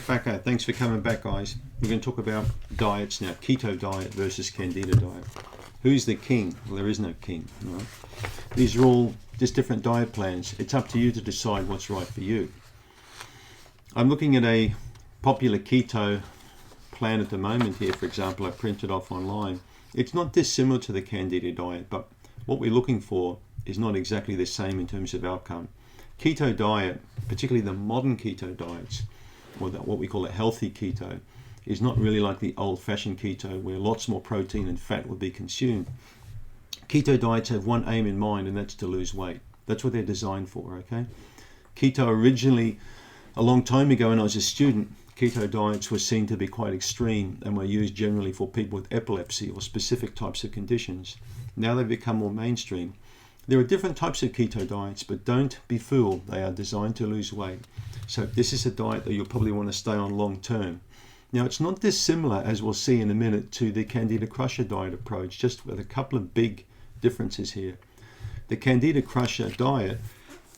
Bakker, thanks for coming back, guys. We're going to talk about diets now. Keto diet versus Candida diet. Who's the king? Well, there is no king. Right? These are all just different diet plans. It's up to you to decide what's right for you. I'm looking at a popular keto plan at the moment here, for example, I printed off online. It's not dissimilar to the Candida diet, but what we're looking for is not exactly the same in terms of outcome. Keto diet, particularly the modern keto diets, or what we call a healthy keto, is not really like the old-fashioned keto where lots more protein and fat will be consumed. Keto diets have one aim in mind, and that's to lose weight. That's what they're designed for, okay? Keto originally, a long time ago when I was a student, keto diets were seen to be quite extreme and were used generally for people with epilepsy or specific types of conditions. Now they've become more mainstream. There are different types of keto diets, but don't be fooled. They are designed to lose weight. So this is a diet that you'll probably want to stay on long term. Now it's not dissimilar, as we'll see in a minute, to the Candida Crusher diet approach, just with a couple of big differences here. The Candida Crusher diet,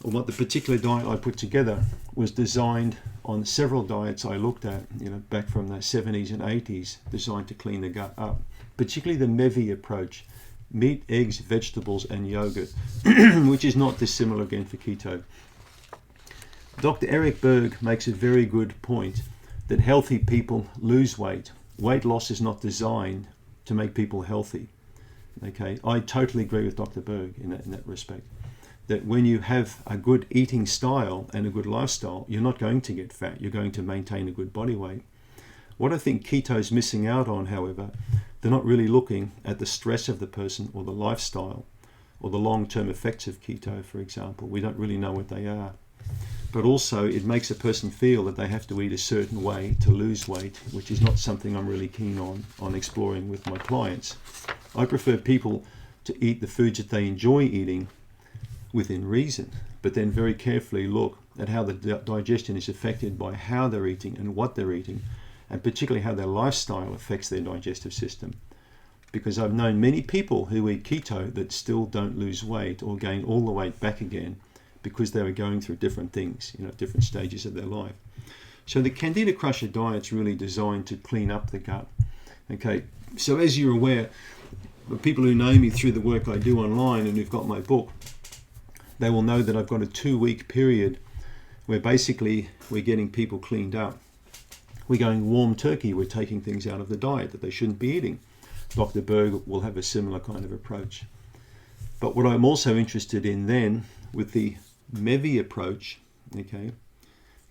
or what the particular diet I put together, was designed on several diets I looked at, back from the 70s and 80s, designed to clean the gut up, particularly the MEVI approach. Meat, eggs, vegetables, and yogurt, which is not dissimilar again for keto. Dr. Eric Berg makes a very good point that healthy people lose weight. Weight loss is not designed to make people healthy. Okay, I totally agree with Dr. Berg in that respect. That when you have a good eating style and a good lifestyle, you're not going to get fat. You're going to maintain a good body weight. What I think keto is missing out on, however, they're not really looking at the stress of the person or the lifestyle or the long-term effects of keto, for example. We don't really know what they are. But also it makes a person feel that they have to eat a certain way to lose weight, which is not something I'm really keen on exploring with my clients. I prefer people to eat the foods that they enjoy eating within reason, but then very carefully look at how the digestion is affected by how they're eating and what they're eating, and particularly how their lifestyle affects their digestive system. Because I've known many people who eat keto that still don't lose weight or gain all the weight back again because they were going through different things, different stages of their life. So the Candida Crusher diet's really designed to clean up the gut. Okay, so as you're aware, the people who know me through the work I do online and who've got my book, they will know that I've got a 2-week period where basically we're getting people cleaned up. We're going warm turkey. We're taking things out of the diet that they shouldn't be eating. Dr. Berg will have a similar kind of approach. But what I'm also interested in then with the MEVI approach, okay,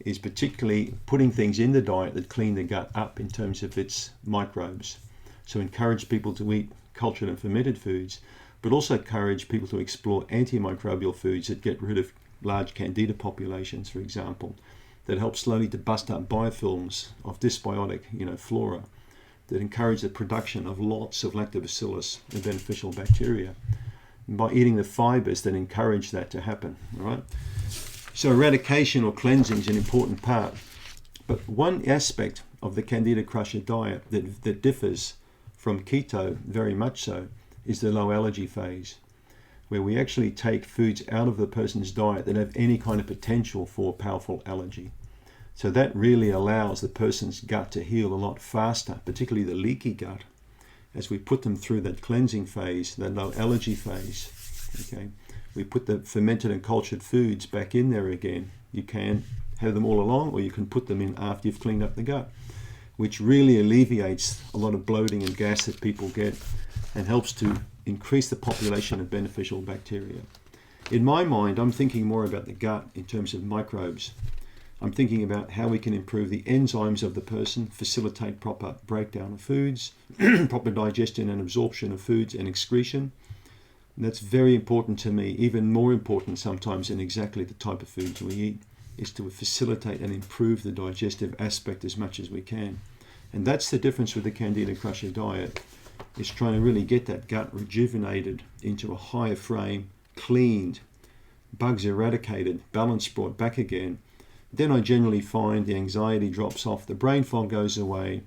is particularly putting things in the diet that clean the gut up in terms of its microbes. So encourage people to eat cultured and fermented foods, but also encourage people to explore antimicrobial foods that get rid of large candida populations, for example, that help slowly to bust up biofilms of dysbiotic, flora, that encourage the production of lots of lactobacillus and beneficial bacteria, and by eating the fibers that encourage that to happen, all right? So eradication or cleansing is an important part. But one aspect of the Candida Crusher diet that differs from keto very much so is the low allergy phase, where we actually take foods out of the person's diet that have any kind of potential for powerful allergy. So that really allows the person's gut to heal a lot faster, particularly the leaky gut, as we put them through that cleansing phase, that low allergy phase. Okay, we put the fermented and cultured foods back in there again. You can have them all along, or you can put them in after you've cleaned up the gut, which really alleviates a lot of bloating and gas that people get and helps to increase the population of beneficial bacteria. In my mind, I'm thinking more about the gut in terms of microbes. I'm thinking about how we can improve the enzymes of the person, facilitate proper breakdown of foods, proper digestion and absorption of foods and excretion. And that's very important to me, even more important sometimes than exactly the type of foods we eat, is to facilitate and improve the digestive aspect as much as we can. And that's the difference with the Candida Crusher diet. It's trying to really get that gut rejuvenated into a higher frame, cleaned, bugs eradicated, balance brought back again. Then I generally find the anxiety drops off, the brain fog goes away,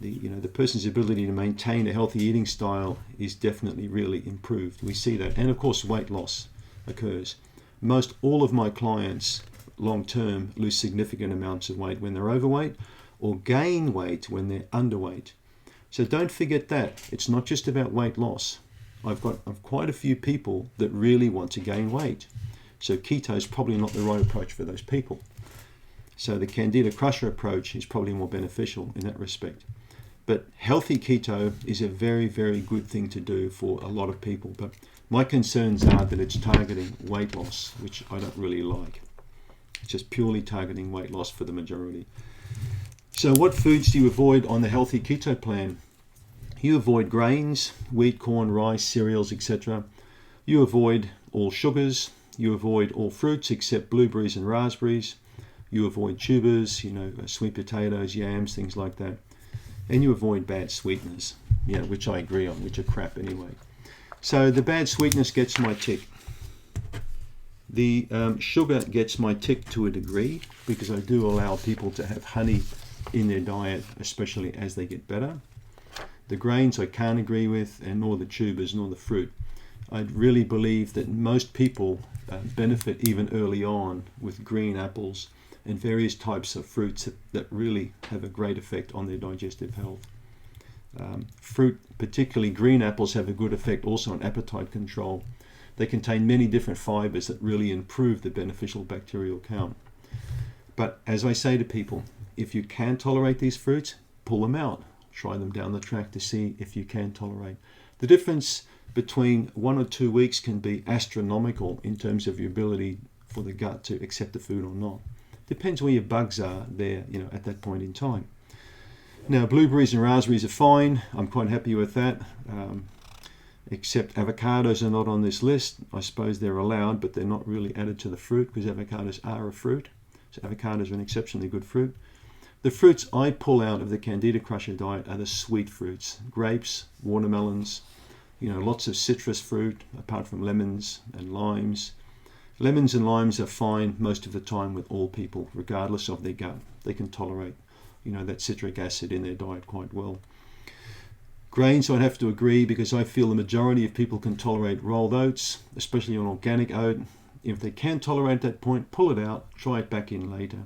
the person's ability to maintain a healthy eating style is definitely really improved. We see that. And of course, weight loss occurs. Most all of my clients long term lose significant amounts of weight when they're overweight, or gain weight when they're underweight. So don't forget that. It's not just about weight loss. I've quite a few people that really want to gain weight. So keto is probably not the right approach for those people. So the Candida crusher approach is probably more beneficial in that respect. But healthy keto is a very, very good thing to do for a lot of people. But my concerns are that it's targeting weight loss, which I don't really like. It's just purely targeting weight loss for the majority. So what foods do you avoid on the healthy keto plan? You avoid grains, wheat, corn, rice, cereals, etc. You avoid all sugars. You avoid all fruits except blueberries and raspberries. You avoid tubers, sweet potatoes, yams, things like that. And you avoid bad sweeteners, which I agree on, which are crap anyway. So the bad sweetness gets my tick. The sugar gets my tick to a degree because I do allow people to have honey in their diet, especially as they get better. The grains I can't agree with, and nor the tubers, nor the fruit. I really believe that most people benefit even early on with green apples and various types of fruits that really have a great effect on their digestive health. Fruit, particularly green apples, have a good effect also on appetite control. They contain many different fibers that really improve the beneficial bacterial count. But as I say to people, if you can tolerate these fruits, pull them out. Try them down the track to see if you can tolerate. The difference between 1 or 2 weeks can be astronomical in terms of your ability for the gut to accept the food or not. Depends where your bugs are there, at that point in time. Now, blueberries and raspberries are fine. I'm quite happy with that. Except avocados are not on this list. I suppose they're allowed, but they're not really added to the fruit because avocados are a fruit. So avocados are an exceptionally good fruit. The fruits I pull out of the Candida crusher diet are the sweet fruits. Grapes, watermelons, lots of citrus fruit, apart from lemons and limes. Lemons and limes are fine most of the time with all people, regardless of their gut. They can tolerate, that citric acid in their diet quite well. Grains, I'd have to agree because I feel the majority of people can tolerate rolled oats, especially on organic oat. If they can tolerate that point, pull it out, try it back in later.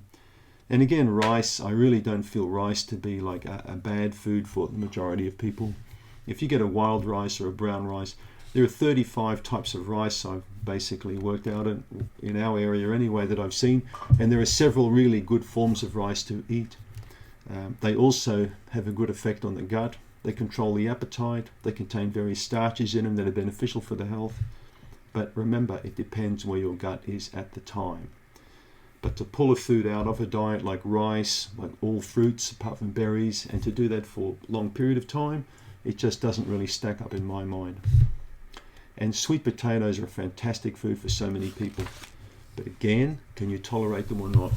And again, rice, I really don't feel rice to be like a bad food for the majority of people. If you get a wild rice or a brown rice, there are 35 types of rice I've basically worked out in our area anyway that I've seen, and there are several really good forms of rice to eat. They also have a good effect on the gut. They control the appetite. They contain various starches in them that are beneficial for the health. But remember, it depends where your gut is at the time. But to pull a food out of a diet like rice, like all fruits apart from berries, and to do that for a long period of time, it just doesn't really stack up in my mind. And sweet potatoes are a fantastic food for so many people. But again, can you tolerate them or not?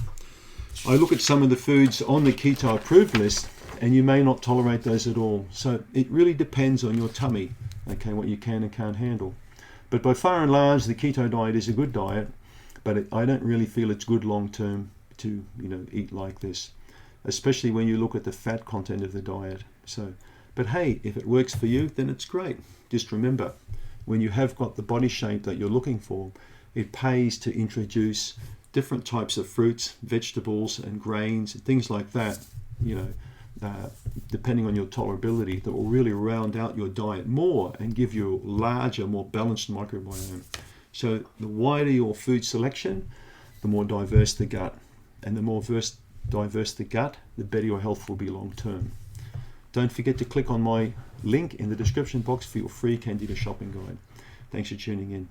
I look at some of the foods on the keto approved list, and you may not tolerate those at all. So it really depends on your tummy, okay, what you can and can't handle. But by far and large, the keto diet is a good diet, but I don't really feel it's good long term to eat like this, especially when you look at the fat content of the diet. But hey, if it works for you, then it's great. Just remember, when you have got the body shape that you're looking for, it pays to introduce different types of fruits, vegetables, and grains, and things like that, depending on your tolerability, that will really round out your diet more and give you a larger, more balanced microbiome. So the wider your food selection, the more diverse the gut. And the more diverse the gut, the better your health will be long term. Don't forget to click on my link in the description box for your free Candida shopping guide. Thanks for tuning in.